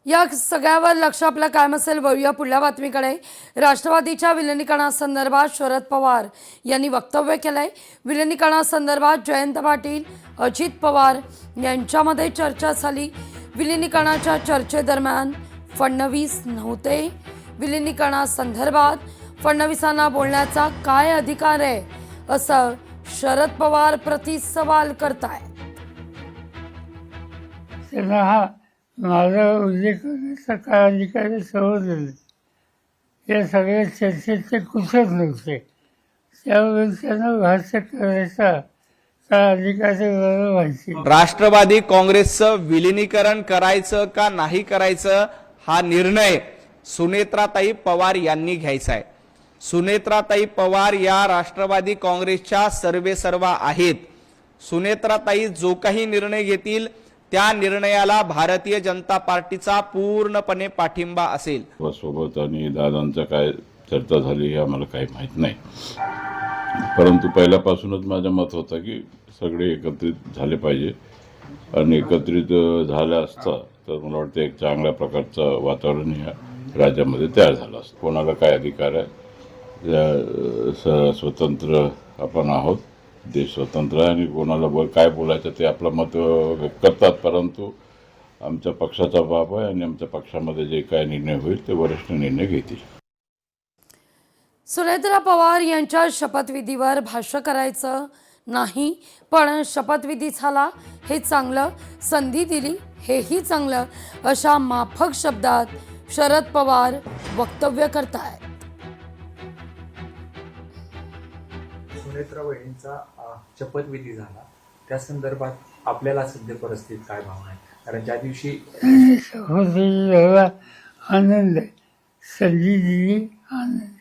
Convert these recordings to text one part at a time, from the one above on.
या सगळ्यावर लक्ष आपलं कायम असेल. वळूया पुढल्या बातमीकडे. राष्ट्रवादीच्या विलिनीकरणासंदर्भात शरद पवार यांनी वक्तव्य केलंय. विलिनीकरणासंदर्भात जयंत पाटील, अजित पवार यांच्यामध्ये चर्चा झाली. विलिनीकरणाच्या चर्चेदरम्यान फडणवीस नव्हते. विलिनीकरणासंदर्भात फडणवीसांना बोलण्याचा काय अधिकार आहे, असं शरद पवार प्रति सवाल करतायत. त्यांना माझा उल्लेख करण्याचा काय अधिकार आहे समजलं. या सगळ्या चर्चेत ते कुठेच नव्हते, त्यामुळे त्यांना भाष्य करायचा काय अधिकार आहे मला माहिती. राष्ट्रवादी काँग्रेसचं विलिनीकरण करायचं का नाही करायचं हा निर्णय सुनेत्राताई पवार यांनी घ्यायचा आहे. सुनेत्राताई पवार या राष्ट्रवादी काँग्रेसच्या सर्वेसर्वा आहेत. सुनेत्राताई जो काही निर्णय घेतील त्या निर्णयाला भारतीय जनता पार्टीचा पूर्णपणे पाठिंबा असेल. सोबत आणि दादांचा काय चर्चा झाली हे आम्हाला काही माहीत नाही, परंतु पहिल्यापासूनच माझं मत होतं की सगळे एकत्रित झाले पाहिजे आणि एकत्रित झालं असतं तर मला वाटतं एक चांगल्या प्रकारचं वातावरण या राज्यामध्ये तयार झालं असतं. कोणाला काय अधिकार आहे, स्वतंत्र आपण आहोत, देश स्वतंत्र आहे आणि कोणाला काय बोलायचं ते आपलं मत व्यक्त करतात, परंतु आमच्या पक्षाचा बाब आहे आणि आमच्या पक्षामध्ये जे काय निर्णय होईल ते वरिष्ठ निर्णय घेतील. सुनेत्रा पवार यांच्या शपथविधीवर भाष्य करायचं नाही, पण शपथविधी झाला हे चांगलं, संधी दिली हेही चांगलं, अशा माफक शब्दात शरद पवार वक्तव्य करतायत. सुनेत्रा वहिनींचा शपथविधी झाला त्या संदर्भात आपल्याला सध्या परिस्थितीत काय भावना आहे? कारण ज्या दिवशी आनंद आहे, संधी दिली आनंद.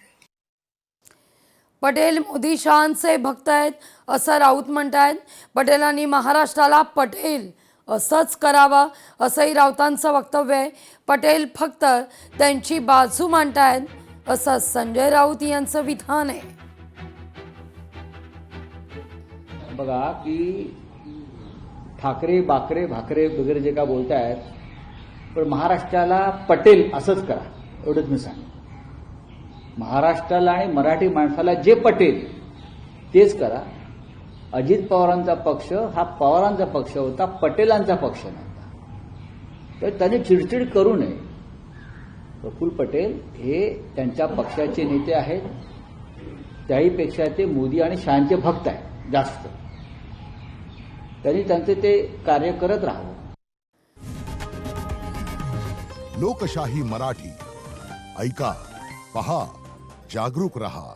पटेल मोदी शहांचे भक्त आहेत असं राऊत म्हणतायत. पटेलांनी महाराष्ट्राला पटेल असंच करावं असंही राऊतांचं वक्तव्य आहे. पटेल फक्त त्यांची बाजू मांडतायत असं संजय राऊत यांचं विधान आहे. बघा की ठाकरे बाकरे भाकरे वगैरे जे का बोलतायत, पण महाराष्ट्राला पटेल असंच करा एवढंच मी सांग. महाराष्ट्राला आणि मराठी माणसाला जे पटेल तेच करा. अजित पवारांचा पक्ष हा पवारांचा पक्ष होता, पटेलांचा पक्ष नव्हता. तर त्यांनी चिडचिड करू नये. प्रफुल्ल पटेल हे त्यांच्या पक्षाचे नेते आहेत, त्याहीपेक्षा ते मोदी आणि शहांचे भक्त आहेत जास्त. त्यांनी त्यांचे ते कार्य करत राहावं. लोकशाही मराठी ऐका, पहा, जागरूक रहा.